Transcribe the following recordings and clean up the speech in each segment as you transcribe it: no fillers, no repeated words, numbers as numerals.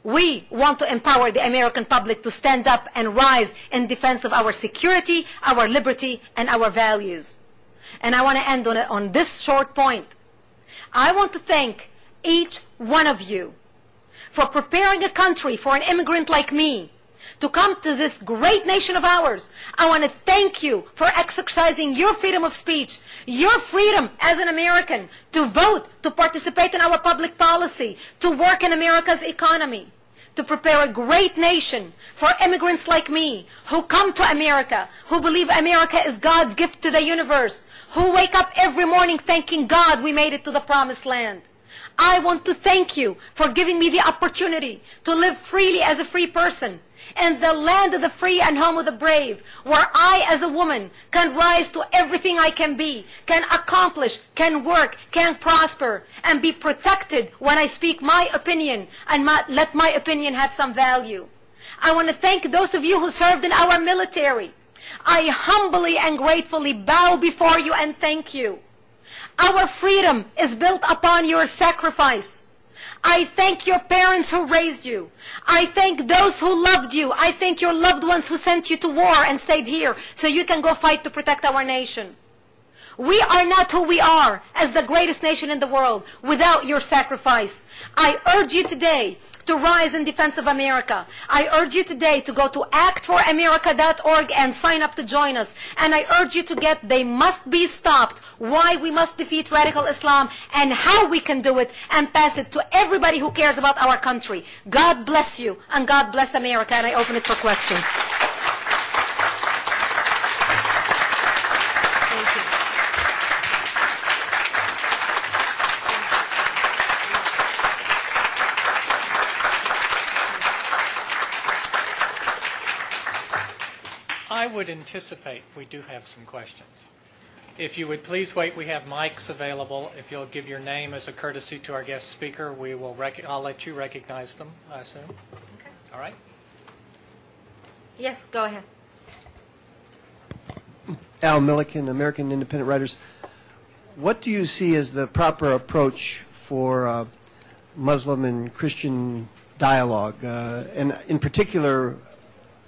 We want to empower the American public to stand up and rise in defense of our security, our liberty, and our values. And I want to end on this short point. I want to thank each one of you for preparing a country for an immigrant like me to come to this great nation of ours. I want to thank you for exercising your freedom of speech, your freedom as an American to vote, to participate in our public policy, to work in America's economy, to prepare a great nation for immigrants like me who come to America, who believe America is God's gift to the universe, who wake up every morning thanking God we made it to the promised land. I want to thank you for giving me the opportunity to live freely as a free person in the land of the free and home of the brave, where I as a woman can rise to everything I can be, can accomplish, can work, can prosper, and be protected when I speak my opinion and let my opinion have some value. I want to thank those of you who served in our military. I humbly and gratefully bow before you and thank you. Our freedom is built upon your sacrifice. I thank your parents who raised you. I thank those who loved you. I thank your loved ones who sent you to war and stayed here so you can go fight to protect our nation. We are not who we are as the greatest nation in the world without your sacrifice. I urge you today to rise in defense of America. I urge you today to go to actforamerica.org and sign up to join us. And I urge you to get They Must Be Stopped, Why We Must Defeat Radical Islam, and how we can do it, and pass it to everybody who cares about our country. God bless you, and God bless America, and I open it for questions. I would anticipate we do have some questions. If you would please wait, we have mics available. If you'll give your name as a courtesy to our guest speaker, we will I'll let you recognize them, I assume. Okay. All right. Yes, go ahead. Al Milliken, American Independent Writers. What do you see as the proper approach for Muslim and Christian dialogue? And in particular,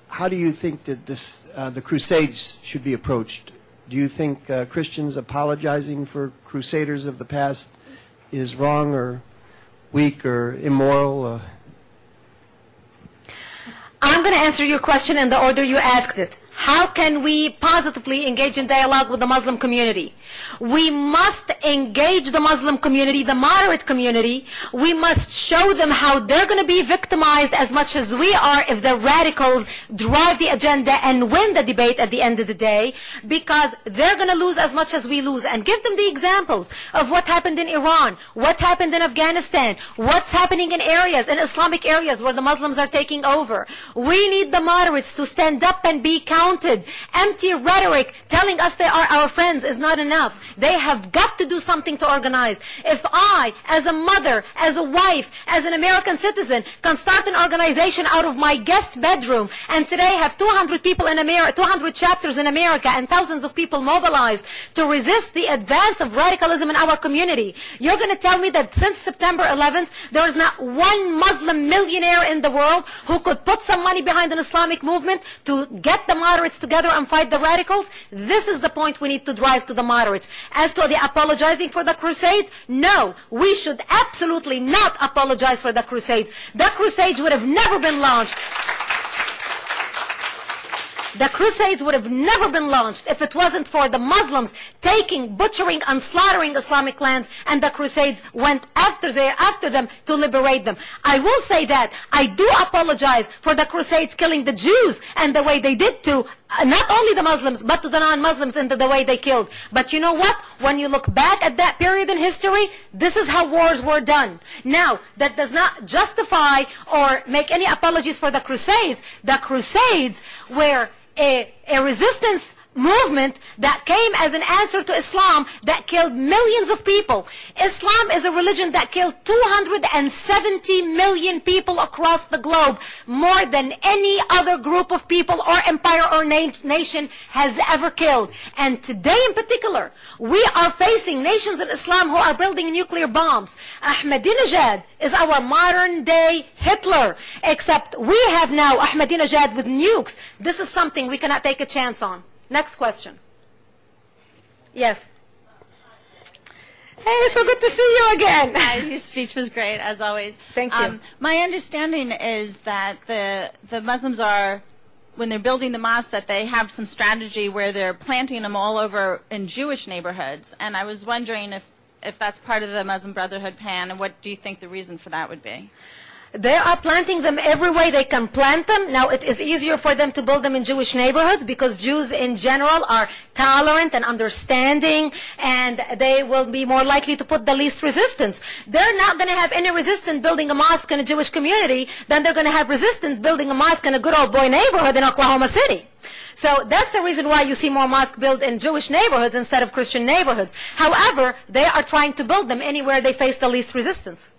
how do you think that the Crusades should be approached? Do you think Christians apologizing for crusaders of the past is wrong or weak or immoral? I'm going to answer your question in the order you asked it. How can we positively engage in dialogue with the Muslim community? We must engage the Muslim community, the moderate community. We must show them how they're going to be victimized as much as we are if the radicals drive the agenda and win the debate at the end of the day, because they're going to lose as much as we lose. And give them the examples of what happened in Iran, what happened in Afghanistan, what's happening in areas, in Islamic areas where the Muslims are taking over. We need the moderates to stand up and be counted. Empty rhetoric telling us they are our friends is not enough. They have got to do something to organize. If I, as a mother, as a wife, as an American citizen, can start an organization out of my guest bedroom and today have 200 people in America, 200 chapters in America and thousands of people mobilized to resist the advance of radicalism in our community, you're going to tell me that since September 11th, there is not one Muslim millionaire in the world who could put some money behind an Islamic movement to get the moderates together and fight the radicals? This is the point we need to drive to the moderates. As to the apologizing for the Crusades, no, we should absolutely not apologize for the Crusades. The Crusades would have never been launched. The Crusades would have never been launched if it wasn't for the Muslims taking, butchering, and slaughtering Islamic lands, and the Crusades went after them to liberate them. I will say that I do apologize for the Crusades killing the Jews and the way they did to not only the Muslims, but to the non-Muslims and the way they killed. But you know what? When you look back at that period in history, this is how wars were done. Now, that does not justify or make any apologies for the Crusades. The Crusades were a resistance movement that came as an answer to Islam that killed millions of people. Islam is a religion that killed 270 million people across the globe, more than any other group of people or empire or nation has ever killed. And today in particular, we are facing nations in Islam who are building nuclear bombs. Ahmadinejad is our modern day Hitler, except we have now Ahmadinejad with nukes. This is something we cannot take a chance on. Next question. Yes. Hey, so good to see you again. Hi, your speech was great, as always. Thank you. My understanding is that the Muslims are, when they're building the mosque, that they have some strategy where they're planting them all over in Jewish neighborhoods. And I was wondering if that's part of the Muslim Brotherhood plan, and what do you think the reason for that would be? They are planting them every way they can plant them. Now, it is easier for them to build them in Jewish neighborhoods because Jews in general are tolerant and understanding, and they will be more likely to put the least resistance. They're not going to have any resistance building a mosque in a Jewish community than they're going to have resistance building a mosque in a good old boy neighborhood in Oklahoma City. So that's the reason why you see more mosques built in Jewish neighborhoods instead of Christian neighborhoods. However, they are trying to build them anywhere they face the least resistance.